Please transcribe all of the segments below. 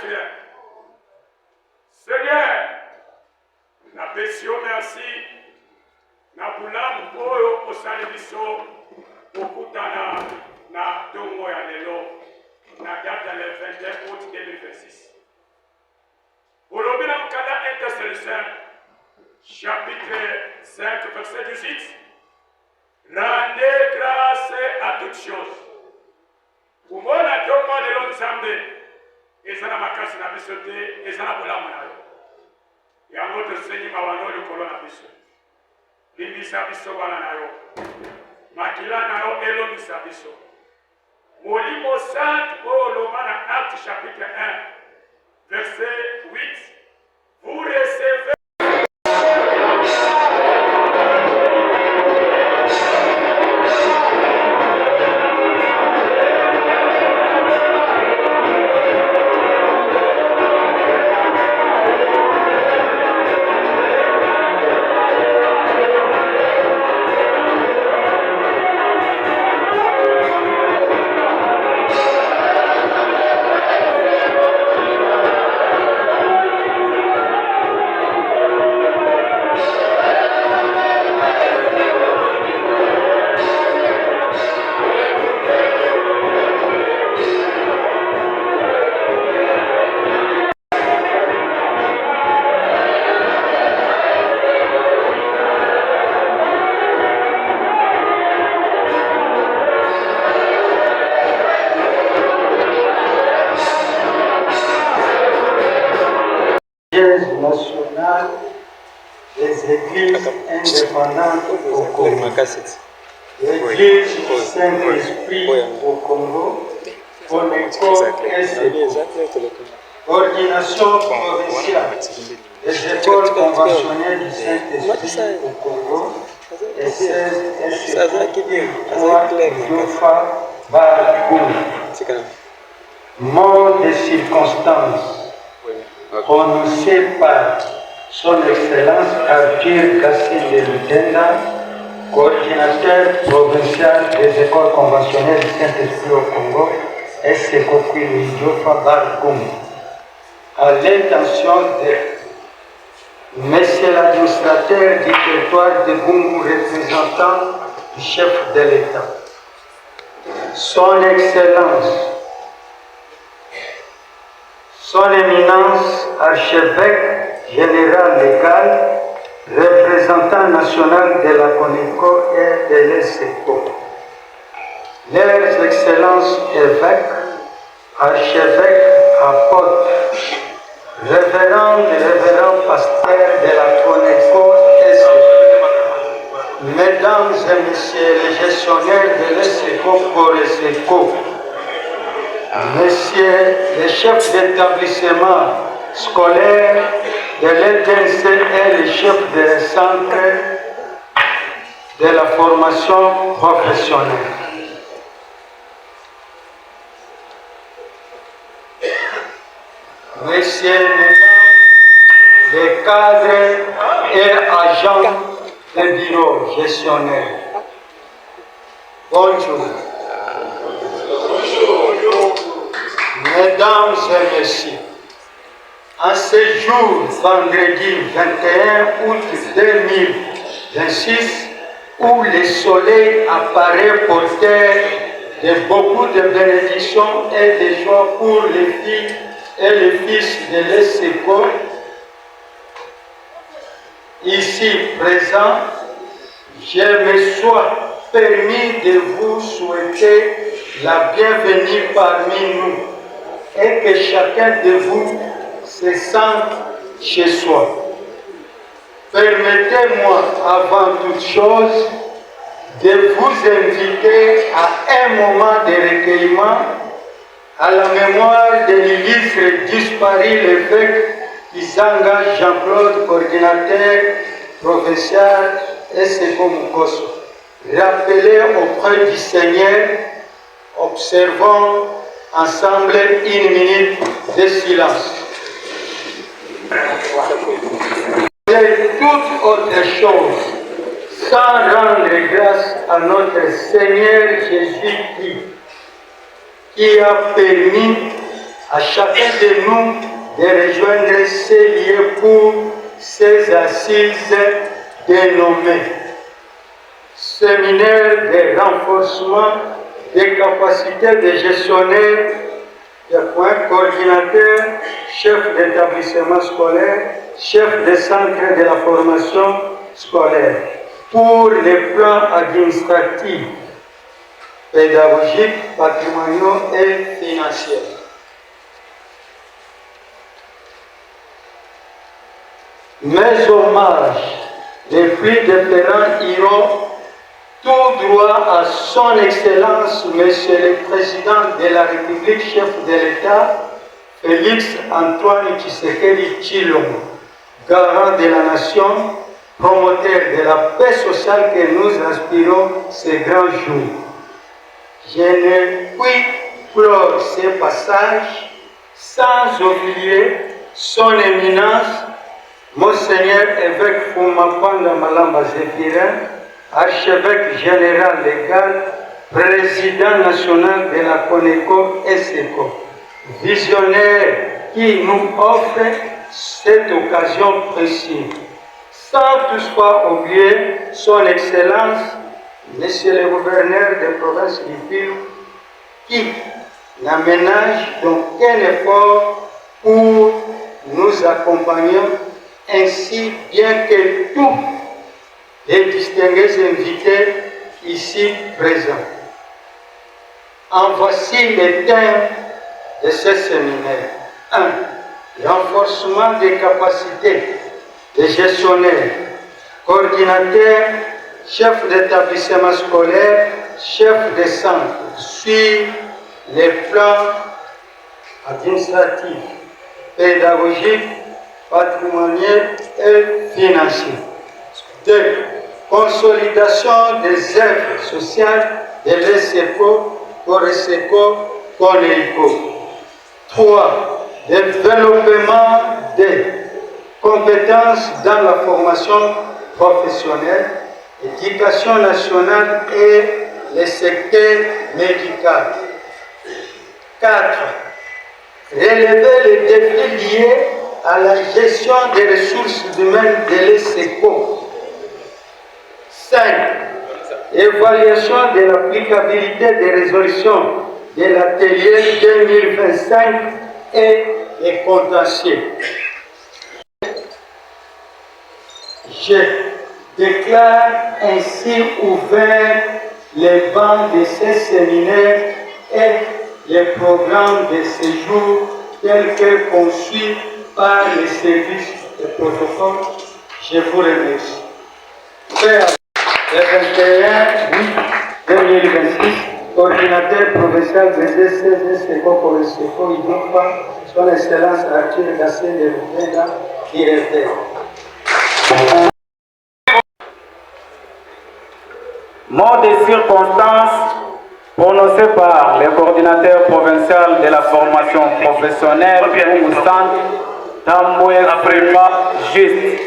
Seigneur. Seigneur, na pesio merci, na bulamu oyo osali biso okutana na tongo ya lelo na date le 21 août 2026. Olobi na mukanda 1 Thessaloniciens chapitre 5 verset 18. Rendez grâce à toutes choses. Kumona tongo lelo nzambe ezana makasi na biso te, ezana bulamu na yo. Yango tosenyi mawano likolo na biso. Limbisa biso wana na yo. Makila na yo elomisa biso. Molimo saint oyo oloma na Acte chapitre 1 verset 8. Vous recevez nationale des églises indépendantes au Congo. L'église du Saint-Esprit au Congo, Coneco SECO. Coordination provinciale des écoles conventionnelles du Saint-Esprit au Congo, et 16 Mort de circonstances prononcé par son Excellence Arthur Kassine de Lutenda, coordinateur provincial des écoles conventionnelles du Saint-Esprit au Congo, SECO Jofa Barkoum, à l'intention de Monsieur l'administrateur du territoire de Bungu, représentant du chef de l'État, son Excellence, Son Éminence, archevêque général légal, représentant national de la CONECO et de l'ESECO, leurs excellences évêques, archevêques, apôtres, révérends pasteurs de la CONECO et SECO, mesdames et messieurs les gestionnaires de l'ESECO pour l'ESECO, messieurs les chefs d'établissement scolaire de l'EDNC et les chefs de centre de la formation professionnelle. Messieurs, mesdames, les cadres et agents des bureaux gestionnaires, bonjour. Mesdames et messieurs, en ce jour, vendredi 21 août 2026, où le soleil apparaît porteur de beaucoup de bénédictions et de joie pour les filles et les fils de l'ESECO, ici présents, je me sois permis de vous souhaiter la bienvenue parmi nous et que chacun de vous se sente chez soi. Permettez-moi, avant toute chose, de vous inviter à un moment de recueillement à la mémoire de l'illustre disparu l'évêque Izanga Jean-Claude, coordinateur provincial SECO Mukoso. Rappelez auprès du Seigneur, observons ensemble une minute de silence. Et toute autre chose, sans rendre grâce à notre Seigneur Jésus-Christ, qui a permis à chacun de nous de rejoindre ces lieux pour ces assises dénommées séminaire de renforcement des capacités des gestionnaires, des points coordinateurs, chef d'établissement scolaire, chef de centre de la formation scolaire, pour les plans administratifs, pédagogiques, patrimoniaux et financiers. Mes hommages les plus différents iront tout droit à son Excellence, Monsieur le Président de la République, chef de l'État, Félix Antoine Tshisekedi Tshilombo, garant de la nation, promoteur de la paix sociale que nous aspirons ces grands jours. Je ne puis clore ces passages sans oublier son éminence, Monseigneur évêque Fumapanda Malamba Zéphirin, archevêque général légal, président national de la CONECO-SECO, visionnaire qui nous offre cette occasion précise, sans toutefois oublier son Excellence, Monsieur le gouverneur de province du Pire, qui n'aménage d'aucun effort pour nous accompagner, ainsi bien que tous les distingués invités ici présents. En voici les thèmes de ce séminaire. 1. Renforcement des capacités des gestionnaires, coordinateurs, chefs d'établissement scolaire, chefs de centre, sur les plans administratifs, pédagogiques, patrimoniaux et financiers. 2. Consolidation des œuvres sociales de l'ESECO, CORESECO, CONEICO. 3. Développement des compétences dans la formation professionnelle, éducation nationale et le secteur médical. 4. Relever les défis liés à la gestion des ressources humaines de l'ESECO. 5. Évaluation de l'applicabilité des résolutions de l'atelier 2025 et les contentieux. Je déclare ainsi ouvert les bancs de ces séminaires et les programmes de séjour tels que conçus par les services de protocole. Je vous remercie. Le 21 août 2026, coordinateur provincial de DCD-SECO CORESECO IDOPA, son Excellence Arthur Gassé de Lubega, directeur. Mot de circonstance prononcé par le coordinateur provincial de la formation professionnelle Oumoussane Tamboué Frima Juste.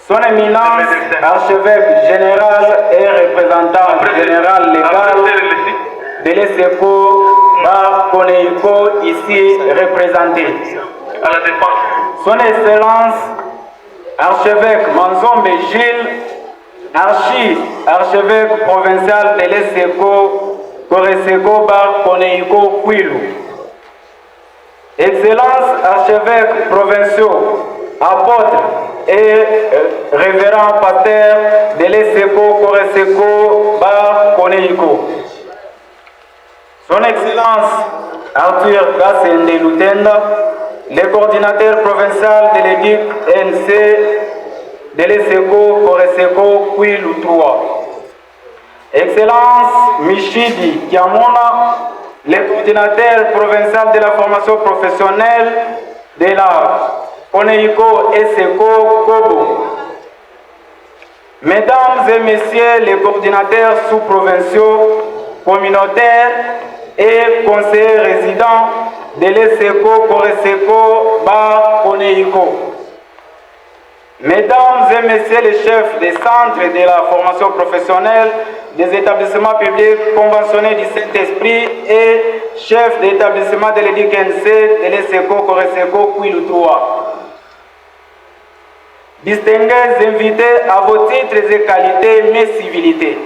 Son éminence, archevêque général et représentant général légal de l'ESECO par CONEICO ici représenté. Son Excellence, archevêque Manzombe Gilles, archevêque provincial de l'ESECO, CORESECO par CONEICO Kwilu. Excellence, archevêques provinciaux, apôtres et révérend pater de l'ESECO, CORESECO par CONEICO. Son Excellence Arthur Gassende Lutenda, le coordinateur provincial de l'EDIC NC de l'ESECO, CORESECO Kwilu 3. Excellence Michidi Kiamona, le coordinateur provincial de la formation professionnelle de la CONEICO ESECO Kobo. Mesdames et messieurs les coordinateurs sous-provinciaux, communautaires et conseillers résidents de l'ESECO, CORESECO, BAR, CONEICO. Mesdames et Messieurs les chefs des centres de la formation professionnelle, des établissements publics conventionnés du Saint-Esprit et chefs d'établissement de l'EDIC-NC, de l'ESECO, Coreseco, Kwilutua. Distingués invités à vos titres et qualités, mes civilités.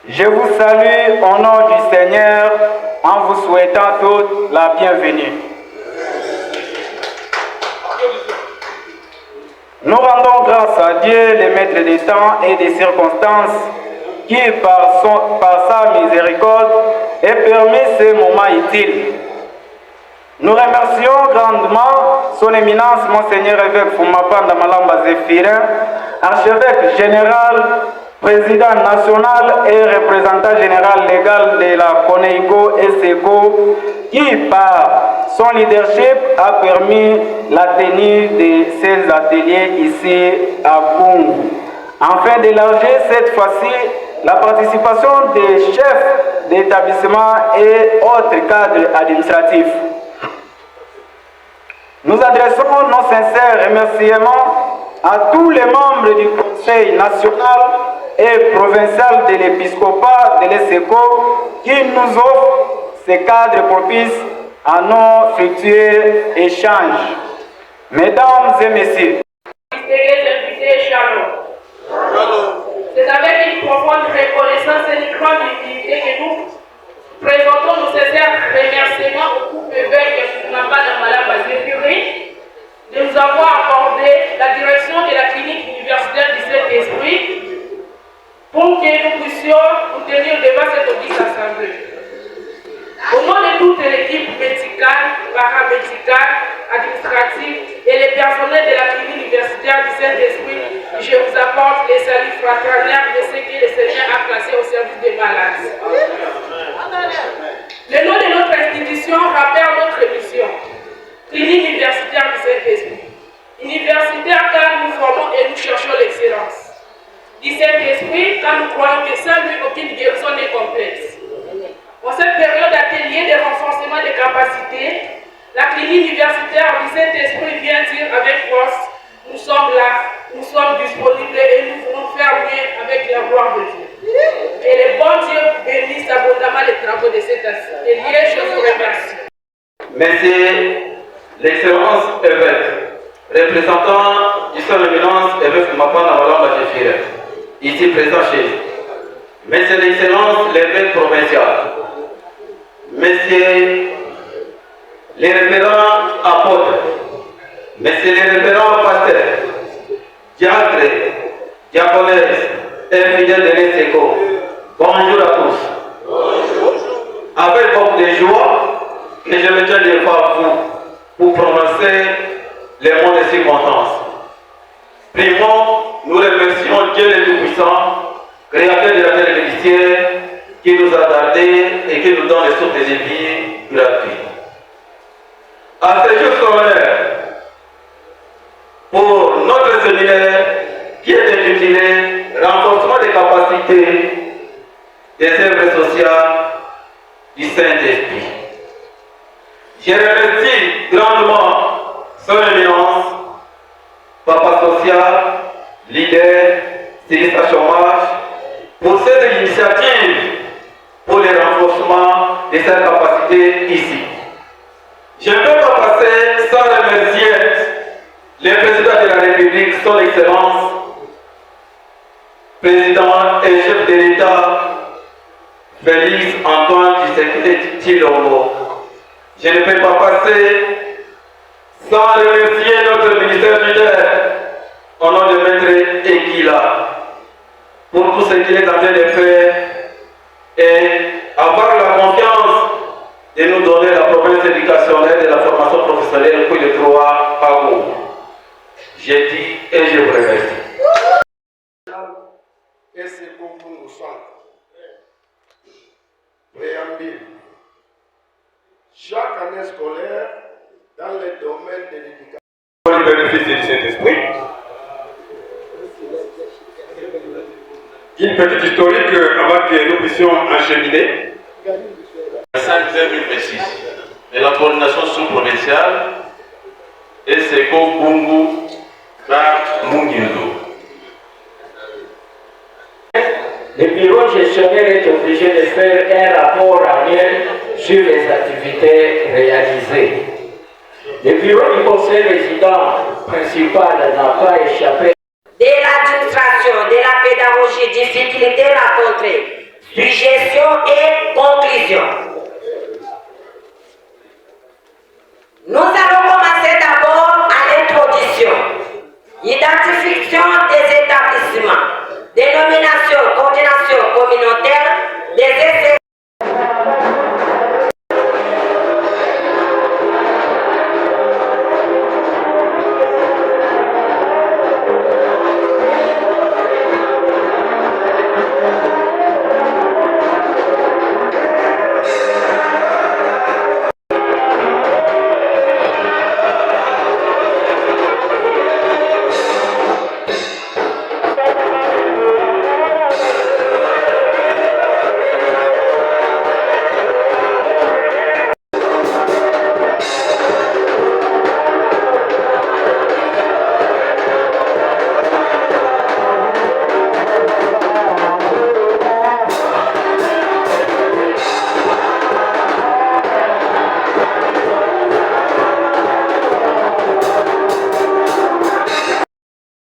Je vous salue au nom du Seigneur en vous souhaitant toute la bienvenue. Nous rendons grâce à Dieu, le maître des temps et des circonstances, qui par sa miséricorde ait permis ce moment utile. Nous remercions grandement son éminence, Monseigneur évêque Fumapanda Malamba Zéphirin, archevêque général, président national et représentant général légal de la CONEICO ESECO, qui par son leadership a permis la tenue de ces ateliers ici à Bungu. Afin d'élargir cette fois-ci la participation des chefs d'établissement et autres cadres administratifs. Nous adressons nos sincères remerciements à tous les membres du Conseil national et provincial de l'épiscopat de l'ESECO qui nous offrent ces cadres propices à nos fructueux échanges. Mesdames et messieurs, c'est avec une profonde reconnaissance et une grande humilité que nous présentons nos sincères remerciements au couple évêque Fumapanda Malamba Zéphirin de nous avoir accordé la direction de la clinique universitaire du Saint-Esprit pour que nous puissions nous tenir devant cette audience assemblée. Au nom de toute l'équipe médicale, paramédicale, administrative et les personnels de la clinique universitaire du Saint-Esprit, je vous apporte les saluts fraternels de ce que le Seigneur a placé au service des malades. Le nom de notre institution rappelle notre mission. Clinique universitaire du Saint-Esprit. Universitaire car nous formons et nous cherchons l'excellence. Du Saint-Esprit car nous croyons que sans lui aucune guérison n'est complexe. En cette période d'atelier de renforcement des capacités, la clinique universitaire du Saint-Esprit vient dire avec force, nous sommes là, nous sommes disponibles et nous voulons faire mieux avec la gloire de Dieu. Et le bon Dieu bénisse abondamment les travaux de cet atelier. Je vous remercie. Merci, l'Excellence évêque, représentant du Son Éminence évêque Fumapanda Malamba Zéphirin, ici présent chez nous. Monsieur l'Excellence l'évêque provincial, Messieurs les révérends apôtres, Messieurs les révérends pasteurs, diacres, diaconesses et fidèles de l'ESECO, bonjour à tous. Bonjour. Avec beaucoup de joie que je me tiens devant vous pour prononcer les mots de circonstance. Primo, nous remercions Dieu le Tout-Puissant, créateur de la terre et de l'Israël, qui nous a gardés et qui nous donne les sources de vie gratuites. À ce jour solennel, pour notre séminaire qui est intitulé Renforcement des capacités des œuvres sociales du Saint-Esprit. Je remercie grandement Son Éminence, Papa Social, leader, service à chômage, pour cette initiative pour le renforcement de cette capacité ici. Je ne peux pas passer sans remercier le président de la République, son Excellence, président et chef de l'État, Félix Antoine Tshisekedi Tshilombo. Je ne peux pas passer sans remercier notre ministère du Terre, au nom de Maître Ekila, pour tout ce qu'il est en train de faire et avoir la confiance de nous donner la province éducationnelle et la formation professionnelle pour le 3 à vous. Je dis et je vous remercie. Et c'est pour nous centre. Préambule. Chaque année scolaire, dans le domaine de l'éducation, Pour le bénéfice du Saint-Esprit, une petite historique avant que nous puissions enchaîner. 5-2006 de la coordination sous-provinciale ESECO Bungu par Le bureau gestionnaire est obligé de faire un rapport annuel sur les activités réalisées. Le bureau du conseil résident principal n'a pas échappé. De l'administration, de la pédagogie, difficultés rencontrées, suggestions et conclusions. Nous allons commencer d'abord à l'introduction, identification des établissements, dénomination, coordination communautaire,